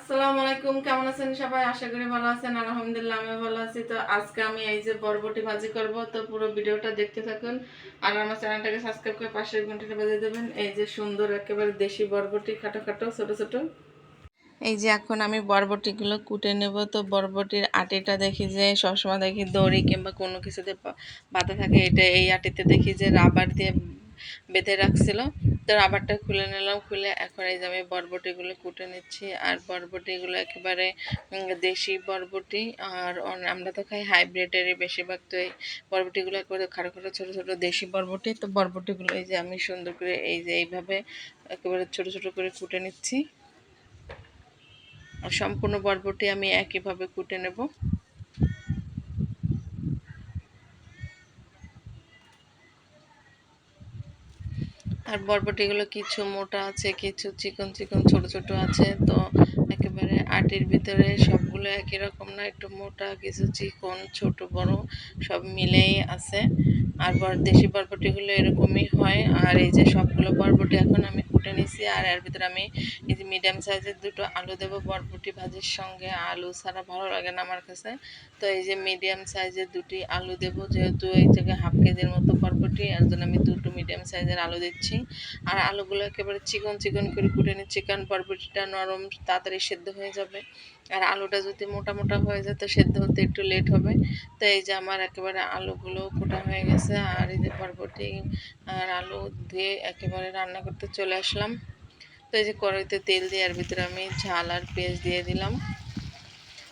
আসসালামু আলাইকুম, কেমন আছেন সবাই? আশা করি ভালো আছেন। আলহামদুলিল্লাহ আমিও ভালো আছি। তো আজকে আমি এই যে বরবটি ভাজি করব, তো পুরো ভিডিওটা দেখতে থাকুন আর আমার চ্যানেলটাকে সাবস্ক্রাইব করে পাশের ঘন্টিটা বাজিয়ে দেবেন। এই যে সুন্দর একেবারে দেশি বরবটি, খাটো খাটো ছোট ছোট। এই যে এখন আমি বরবটিগুলো কুটে নেব। তো বরবটির আটিটা দেখি যে সবসময় দেখি দড়ি কিংবা কোনো কিছুতে বাঁধা থাকে, এটা এই আটিতে দেখি যে রাবার দিয়ে বেঁধে রাখছিল। তো রাবারটা খুলে নিলাম, খুলে এখন এই যে আমি বরবটিগুলো কুটে নিচ্ছি। আর বরবটিগুলো একেবারে দেশি বরবটি, আর আমরা তো খাই হাইব্রিডেরই বেশিরভাগ। তো এই বরবটিগুলো একেবারে খাটো খাটো ছোটো ছোটো দেশি বরবটি। তো বরবটিগুলো এই যে আমি সুন্দর করে এই যে এইভাবে একেবারে ছোটো ছোটো করে কুটে নিচ্ছি। আর সম্পূর্ণ বরবটি আমি একইভাবে কুটে নেব। আর বরবটিগুলো কিছু মোটা আছে, কিছু চিকন চিকন ছোট ছোট আছে। তো একেবারে আটির ভিতরে সবগুলো একই রকম না, একটু মোটা, কিছু চিকন, ছোট বড় সব মিলেই আছে। আর দেশি বরবটিগুলো এরকমই হয়। আর এই যে সবগুলো বরবটি এখন আমি কুটে নিছি। আর এর ভিতরে আমি এই যে মিডিয়াম সাইজের দুটো আলু দেবো। বরবটি ভাজির সঙ্গে আলু ছাড়া ভালো লাগে না আমার কাছে। তো এই যে মিডিয়াম সাইজের দুটি আলু দেবো, যেহেতু এই থেকে হাফ কেজির মতো বরবটি, এর জন্য আমি দুটো মিডিয়াম সাইজের আলু দিচ্ছি। আর আলুগুলো একেবারে চিকন চিকন করে কুটে নিচ্ছি, কারণ বরবটিটা নরম, তাড়াতাড়ি সেদ্ধ হয়ে যাবে। আর আলুটা যদি মোটা মোটা হয়ে যায় তো সেদ্ধ হতে একটু লেট হবে। তো এই যে আমার একেবারে আলুগুলো কুটা হয়ে গেছে। আর এই যে বরবটি আর আলু দিয়ে একেবারে রান্না করতে চলে আসলাম। তো এই যে কড়াইতে তেল দিয়ে এর ভিতরে আমি ঝাল আর পেঁয়াজ দিয়ে দিলাম।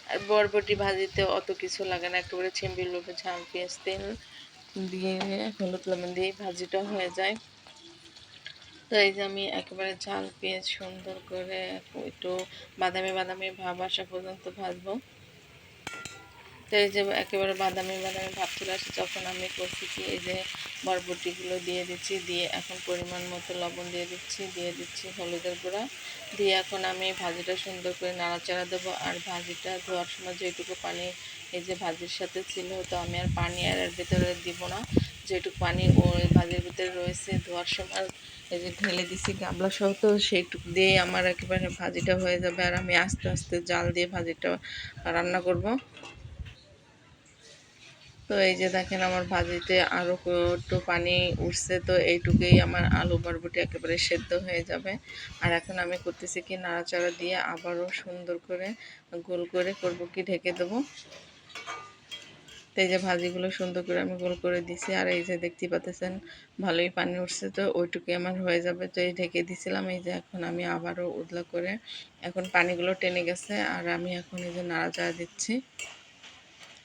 আর বরবটি ভাজিতে অত কিছু লাগে না, একেবারে ছিম্বির লোভে ঝাল পেঁয়াজ তেল দিয়ে হলুদ লবণ দিয়ে ভাজিটা হয়ে যায়। তো এই যে আমি একেবারে ঝাল পেঁয়াজ সুন্দর করে একটু বাদামি বাদামি ভাব আসা পর্যন্ত ভাজবো। তো এই যে একেবারে বাদামি বাদামি ভাব চলে আসে যখন আমি করছি কি, এই যে বরবটিগুলো দিয়ে দিচ্ছি, দিয়ে এখন পরিমাণ মতো লবণ দিয়ে দিচ্ছি হলুদের গুঁড়া দিয়ে এখন আমি ভাজিটা সুন্দর করে নাড়াচাড়া দেবো। আর ভাজিটা ধোয়ার সময় যেটুকু পানি এই যে ভাজির সাথে ছিল, তো আমি আর পানি আর এর ভিতরে দিব না। যেটুকু পানি ওই ভাজির ভিতরে রয়েছে ধোয়ার সময় এই যে ঢেলে দিছি গামলা সহ, তো সেইটুকু দিয়ে আমার একেবারে ভাজিটা হয়ে যাবে। আর আমি আস্তে আস্তে জাল দিয়ে ভাজিটা রান্না করব। তো এই যে দেখেন আমার ভাজিতে আরও একটু পানি উঠছে, তো এইটুকুই আমার আলু বরবটি একেবারে সেদ্ধ হয়ে যাবে। আর এখন আমি করতেছি কি, নাড়াচাড়া দিয়ে আবারও সুন্দর করে গোল করে করব কি, ঢেকে দেবো। তো এই যে ভাজিগুলো সুন্দর করে আমি গোল করে দিছি। আর এই যে দেখতে পাচ্ছেন ভালোই পানি উঠছে, তো ওইটুকুই আমার হয়ে যাবে। তো এই ঢেকে দিছিলাম। এই যে এখন আমি আবারও উদলা করে এখন পানিগুলো টেনে গেছে। আর আমি এখন এই যে নাড়াচাড়া দিচ্ছি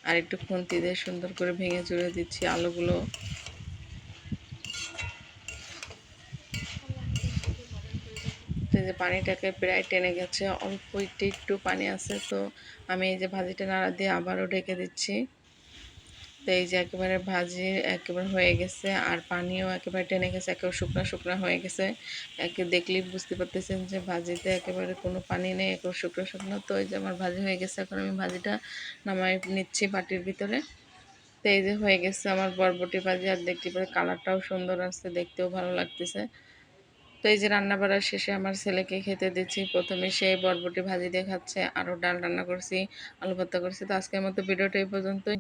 আর একটু খুন্তি দিয়ে সুন্দর করে ভেঙে চুড়ে দিচ্ছি আলুগুলো। এই যে পানিটাকে প্রায় টেনে গেছে, অল্প একটু পানি আছে। তো আমি এই যে ভাজিটা নাড়া দিয়ে আবারও ঢেকে দিচ্ছি। তো এই যে একেবারে ভাজি একেবারে হয়ে গেছে, আর পানিও একেবারে টেনে গেছে, একেবারে শুকনা শুকনা হয়ে গেছে। একে দেখলেই বুঝতে পারতেছেন যে ভাজিতে একেবারে কোনো পানি নেই, একেবারে শুকনো শুকনো। তো এই যে আমার ভাজি হয়ে গেছে, এখন আমি ভাজিটা নামাই নিচ্ছি বাটির ভিতরে। তো এই যে হয়ে গেছে আমার বরবটি ভাজি। আর দেখতে পারে কালারটাও সুন্দর আসছে, দেখতেও ভালো লাগতেছে। তো এই যে রান্না বাড়ার শেষে আমার ছেলেকে খেতে দিচ্ছি। প্রথমে সে বরবটি ভাজি দিয়ে খাচ্ছে, আরও ডাল রান্না করছি, আলু ভর্তা করছি। তো আজকের মতো ভিডিওটা এই পর্যন্তই।